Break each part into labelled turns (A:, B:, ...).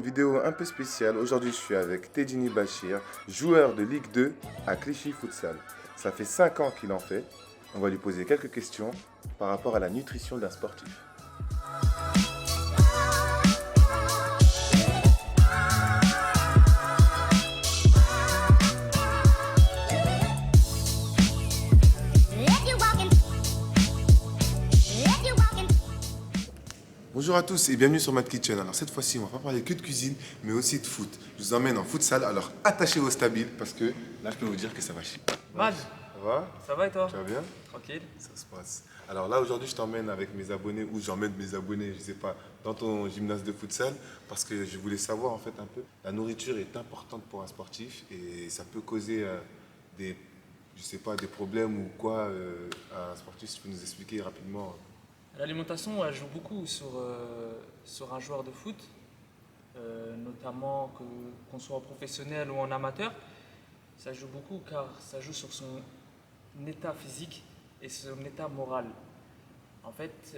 A: vidéo un peu spéciale. Aujourd'hui, je suis avec Tedjini Bachir, joueur de Ligue 2 à Clichy Futsal. Ça fait 5 ans qu'il en fait. On va lui poser quelques questions par rapport à la nutrition d'un sportif. Bonjour à tous et bienvenue sur Mad Kitchen. Alors cette fois-ci, on va pas parler que de cuisine, mais aussi de foot. Je vous emmène en futsal, alors attachez-vous stabiles parce que là, je peux vous dire que ça va chier.
B: Mad,
A: Ça va?
B: ça va et toi?
A: Tu vas bien?
B: Tranquille.
A: Ça se passe. Alors là, aujourd'hui, je t'emmène avec mes abonnés, ou j'emmène mes abonnés, je sais pas, dans ton gymnase de futsal, parce que je voulais savoir en fait un peu. La nourriture est importante pour un sportif et ça peut causer des, je sais pas, des problèmes ou quoi à un sportif. Si tu peux nous expliquer rapidement.
B: L'alimentation, elle joue beaucoup sur un joueur de foot, notamment qu'on soit professionnel ou en amateur. Ça joue beaucoup car ça joue sur son état physique et son état moral. En fait,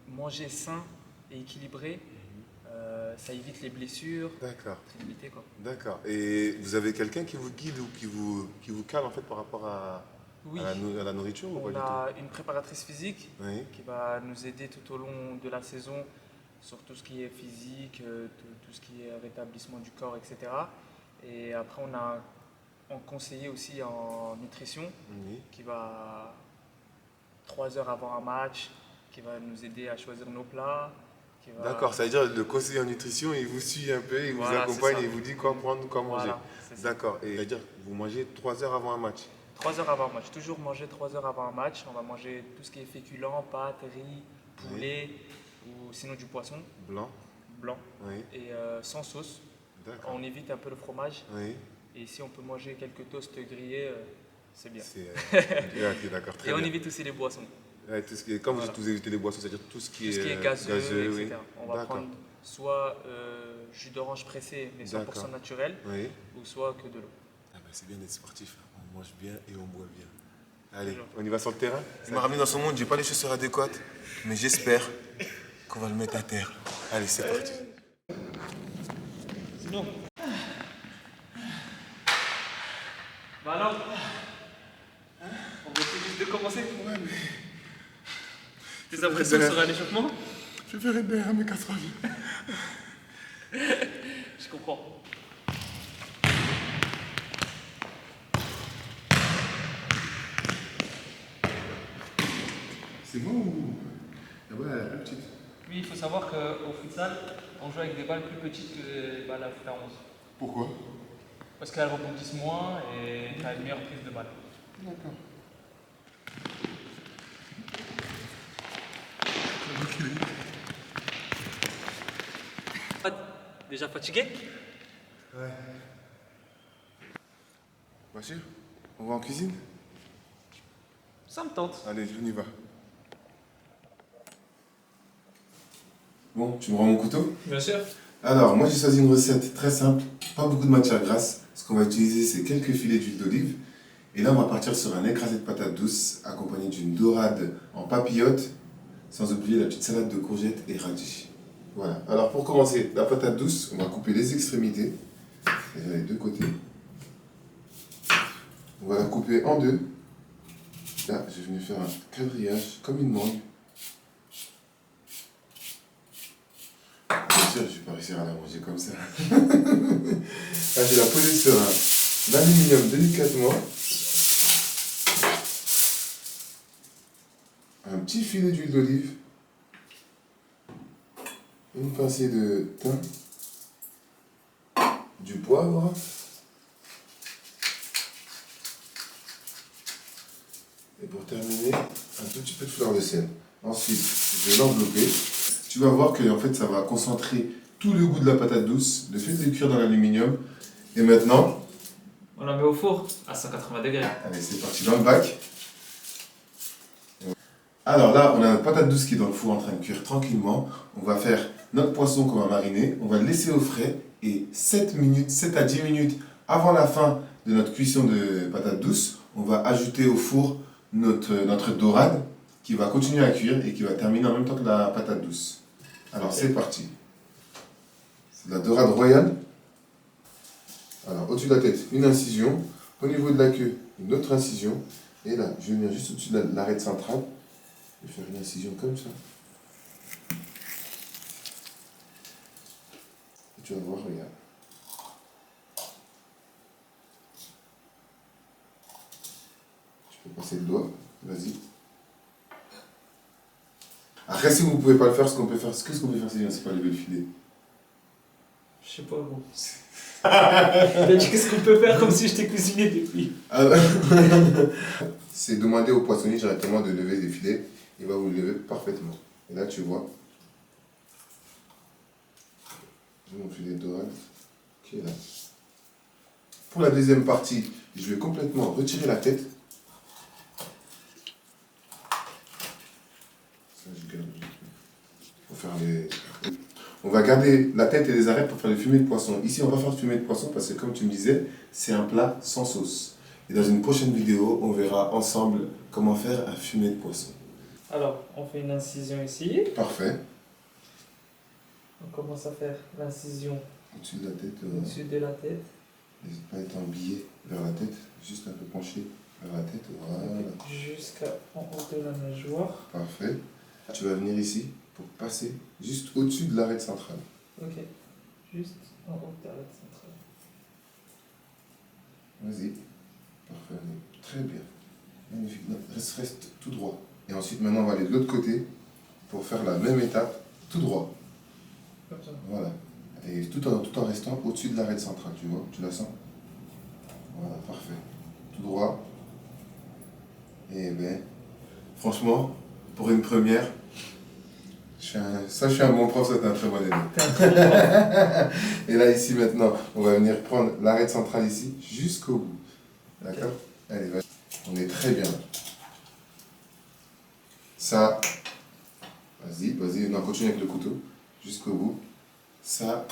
B: manger sain et équilibré, ça évite les blessures.
A: D'accord.
B: C'est limité, quoi.
A: D'accord. Et vous avez quelqu'un qui vous guide ou qui vous cale en fait par rapport
B: Oui,
A: à la nourriture ou pas
B: on
A: du
B: a une préparatrice physique
A: tout? Oui.
B: qui va nous aider tout au long de la saison sur tout ce qui est physique, tout ce qui est rétablissement du corps, etc. Et après, on a un conseiller aussi en nutrition
A: Oui.
B: qui va 3 heures avant un match, qui va nous aider à choisir nos plats.
A: D'accord, ça veut dire le conseiller en nutrition, il vous suit un peu, il vous
B: Voilà,
A: accompagne,
B: c'est ça.
A: il vous dit quoi prendre, quoi manger.
B: Voilà, c'est ça.
A: D'accord, et c'est-à-dire que vous mangez 3 heures avant un match.
B: 3 heures avant un match, toujours manger 3 heures avant un match. On va manger tout ce qui est féculent, pâtes, riz, poulet ou sinon du poisson
A: Blanc.
B: blanc
A: Oui.
B: et sans sauce.
A: D'accord.
B: On évite un peu le fromage
A: Oui.
B: et si on peut manger quelques toasts grillés, c'est bien.
A: C'est, ok, d'accord, très
B: Et on
A: bien.
B: évite aussi les boissons,
A: Ouais, tout ce qui est, quand
B: Voilà.
A: vous évitez les boissons, c'est-à-dire tout ce qui
B: tout ce qui est
A: est
B: gazeux,
A: oui.
B: etc. On va
A: D'accord.
B: prendre soit jus d'orange pressé, mais 100%
A: D'accord.
B: naturel,
A: Oui.
B: ou soit que de l'eau.
A: Ah ben, c'est bien d'être sportif, on mange bien et on boit bien. Allez,
B: Toujours.
A: on y va sur le terrain. Il m'a ramené dans son monde, j'ai pas les chaussures adéquates, mais j'espère qu'on va le mettre à terre. Allez, c'est parti.
B: Sinon. Bah alors on va essayer juste de commencer.
A: Ouais, mais
B: Tes impressions sur un échauffement?
A: je vais faire derrière mes 4 vies.
B: Je comprends.
A: C'est moi ou. Ah ouais, la plus petite.
B: Oui, il faut savoir qu'au futsal, on joue avec des balles plus petites que les balles à foot à 11.
A: Pourquoi?
B: Parce qu'elles rebondissent moins et tu as une meilleure prise de balle.
A: D'accord.
B: Déjà fatigué?
A: Ouais. Bien sûr. On va en cuisine?
B: Ça me tente.
A: Allez, on y va. Bon, tu me rends mon couteau?
B: Bien sûr.
A: Alors, moi j'ai choisi une recette très simple, pas beaucoup de matière grasse. Ce qu'on va utiliser, c'est quelques filets d'huile d'olive. Et là, on va partir sur un écrasé de patates douces, accompagné d'une dorade en papillote, sans oublier la petite salade de courgettes et radis. Voilà. Alors, pour commencer, la patate douce, on va couper les extrémités, c'est-à-dire les deux côtés. On va la couper en deux. Là, je vais venir faire un quadrillage, comme une mangue. Bien sûr, je ne vais pas réussir à la manger comme ça. Là, je vais la poser sur un aluminium délicatement. Un petit filet d'huile d'olive. Une pincée de thym. Du poivre. Et pour terminer, un tout petit peu de fleur de sel. Ensuite, je vais l'envelopper. Tu vas voir que en fait, ça va concentrer tout le goût de la patate douce, le fait de le cuire dans l'aluminium. Et maintenant,
B: On la met au four à 180 degrés.
A: allez, c'est parti dans le bac. Alors là, on a notre patate douce qui est dans le four en train de cuire tranquillement. On va faire notre poisson qu'on va mariner. On va le laisser au frais. Et 7 à 10 minutes avant la fin de notre cuisson de patate douce, on va ajouter au four notre dorade qui va continuer à cuire et qui va terminer en même temps que la patate douce. Alors c'est parti. C'est la dorade royale. Alors, au-dessus de la tête, une incision. Au niveau de la queue, une autre incision. Et là, je vais venir juste au-dessus de l'arête centrale. Je vais faire une incision comme ça. Et tu vas voir, regarde. Tu peux passer le doigt. Vas-y. Après, si vous ne pouvez pas le faire, ce qu'on peut faire, c'est pas lever le filet.
B: Je sais pas, bon. T'as dit qu'est-ce qu'on peut faire comme si je t'ai cuisiné depuis.
A: C'est demander au poissonnier directement de lever les filets. Il va vous le lever parfaitement. Et là, tu vois. J'ai mon filet de dorade qui est là. Pour la deuxième partie, je vais complètement retirer la tête. Ça, je garde. Pour faire les... On va garder la tête et les arêtes pour faire les fumées de poisson. Ici, on va faire fumée de poisson parce que, comme tu me disais, c'est un plat sans sauce. Et dans une prochaine vidéo, on verra ensemble comment faire un fumé de poisson.
B: Alors, on fait une incision ici.
A: Parfait.
B: On commence à faire l'incision
A: Au-dessus de la tête.
B: au-dessus de la tête.
A: N'hésite pas à être embillé vers la tête, juste un peu penché vers la tête. Voilà.
B: Jusqu'en haut de la nageoire.
A: Parfait. Tu vas venir ici pour passer juste au-dessus de l'arête centrale.
B: Ok. Juste en haut de l'arête centrale.
A: Vas-y. Parfait. Très bien. Magnifique. Non, reste tout droit. Et ensuite, maintenant, on va aller de l'autre côté pour faire la même étape, tout droit.
B: Comme ça.
A: Voilà. Et tout en restant au-dessus de l'arête centrale, tu vois, tu la sens? Voilà, parfait. Tout droit. Et bien, franchement, pour une première, je suis un bon prof, ça c'est un très bon élève. Et là, ici, maintenant, on va venir prendre l'arête centrale ici, jusqu'au bout. D'accord? Allez, vas-y. On est très bien là. Ça, vas-y, on continue avec le couteau, jusqu'au bout. Ça,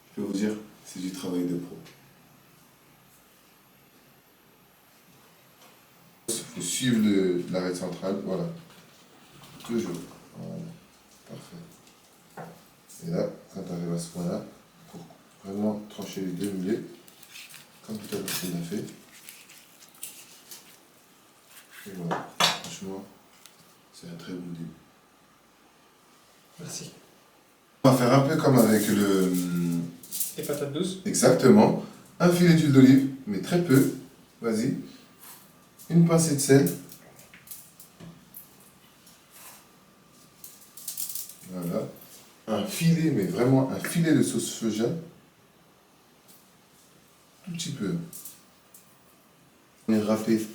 A: je peux vous dire, c'est du travail de pro. Il faut suivre l'arête centrale, voilà. Toujours. Voilà. Parfait. Et là, quand tu arrives à ce point-là, pour vraiment trancher les deux mulets, comme tout à l'heure tu l'as fait. Et voilà. Franchement, c'est un très bon début.
B: Merci.
A: On va faire un peu comme avec
B: Les patates douces.
A: Exactement. Un filet d'huile d'olive, mais très peu. Vas-y. Une pincée de sel. Voilà. Un filet, mais vraiment un filet de sauce soja. Tout petit peu. On va râper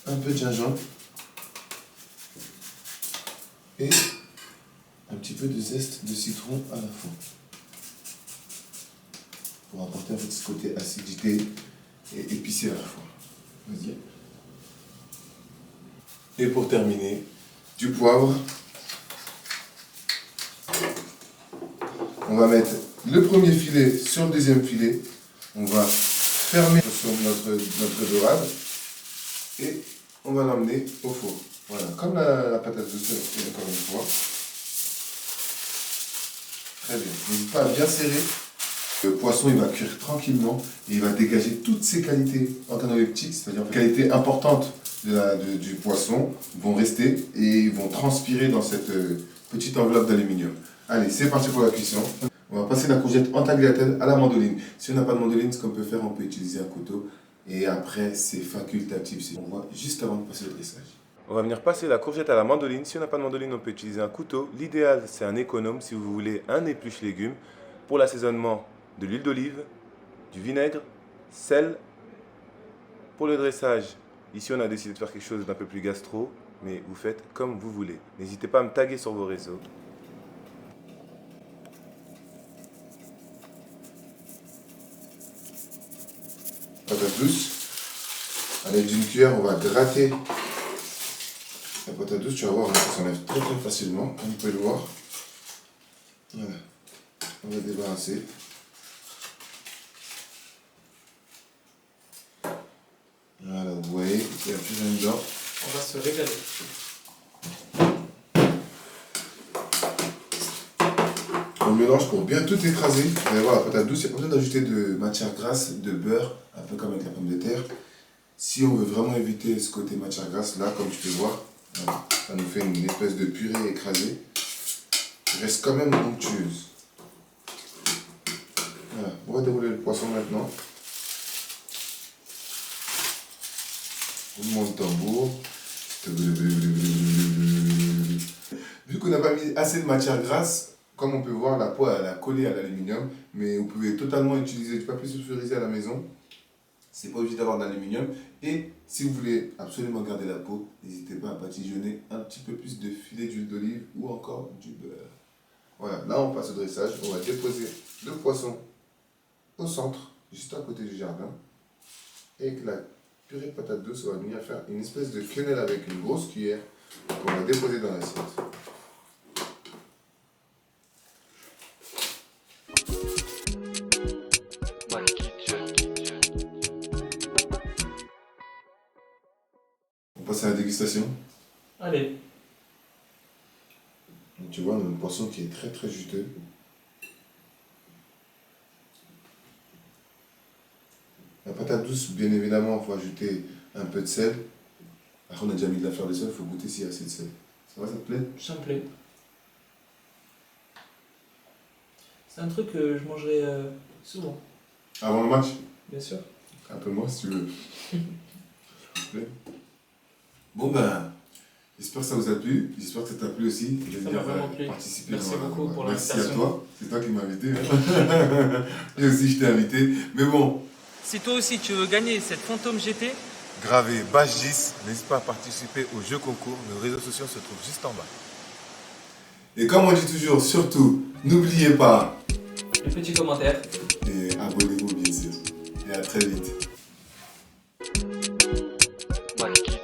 A: un peu de gingembre. Et un petit peu de zeste de citron à la fin. Pour apporter en fait ce côté acidité et épicé à la fois. Vas-y. Et pour terminer, du poivre. On va mettre le premier filet sur le deuxième filet. On va fermer sur notre dorade. Et on va l'emmener au four. Voilà, comme la patate douce, encore une fois. Très bien. N'hésite pas à bien serrer. Le poisson, il va cuire tranquillement et il va dégager toutes ses qualités organoleptiques, c'est-à-dire les qualités importantes du poisson vont rester et ils vont transpirer dans cette petite enveloppe d'aluminium. Allez, c'est parti pour la cuisson. On va passer la courgette en tagliatelle à la mandoline. Si on n'a pas de mandoline, ce qu'on peut faire, on peut utiliser un couteau. Et après, c'est facultatif. On voit juste avant de passer le dressage. On va venir passer la courgette à la mandoline. Si on n'a pas de mandoline, on peut utiliser un couteau. L'idéal, c'est un économe si vous voulez un épluche légumes. Pour l'assaisonnement, de l'huile d'olive, du vinaigre, sel. Pour le dressage, ici on a décidé de faire quelque chose d'un peu plus gastro, mais vous faites comme vous voulez. N'hésitez pas à me taguer sur vos réseaux. Patate douce. À l'aide d'une cuillère, on va gratter la patate douce. Tu vas voir, ça s'enlève très très facilement, comme vous pouvez le voir. Voilà. On va débarrasser. Voilà, vous voyez, il n'y a plus rien dedans.
B: On va se régaler.
A: On met mélange pour bien tout écraser. Vous allez voir, la patate douce, il n'y a pas besoin d'ajouter de matière grasse, de beurre, un peu comme avec la pomme de terre. Si on veut vraiment éviter ce côté matière grasse, là, comme tu peux voir, voilà, ça nous fait une espèce de purée écrasée. Elle reste quand même onctueuse. Voilà, on va dérouler le poisson maintenant. Roulement de tambour. Vu qu'on n'a pas mis assez de matière grasse, comme on peut voir, la peau elle a collé à l'aluminium, mais vous pouvez totalement utiliser du papier sulfurisé à la maison. C'est pas obligé d'avoir de l'aluminium. Et si vous voulez absolument garder la peau, n'hésitez pas à badigeonner un petit peu plus de filet d'huile d'olive ou encore du beurre. Voilà, là on passe au dressage. On va déposer le poisson au centre, juste à côté du jardin. Et avec la purée de patate douce, on va venir faire une espèce de quenelle avec une grosse cuillère qu'on va déposer dans l'assiette. On passe à la dégustation.
B: Allez.
A: Donc, tu vois, on a un poisson qui est très très juteux. La patate douce, bien évidemment, il faut ajouter un peu de sel. Après, on a déjà mis de la fleur de sel, il faut goûter s'il y a assez de sel. Ça va, ça te plaît?
B: Ça me plaît. C'est un truc que je mangerai souvent.
A: Avant le match?
B: Bien sûr.
A: Un peu moins si tu veux. Bon ben, j'espère que ça vous a plu. J'espère que ça t'a plu aussi.
B: Ça m'a vraiment plu.
A: Participer
B: Merci beaucoup pour
A: Merci
B: l'invitation.
A: à toi. C'est toi qui m'as invité. Hein. Et aussi, je t'ai invité. Mais bon.
B: Si toi aussi tu veux gagner cette Fantôme GT,
A: Gravé Bash 10, n'hésite pas à participer au jeu concours. Nos réseaux sociaux se trouvent juste en bas. Et comme on dit toujours, surtout, n'oubliez pas.
B: le petit commentaire.
A: Et abonnez-vous bien sûr. Et à très vite.
C: Malky.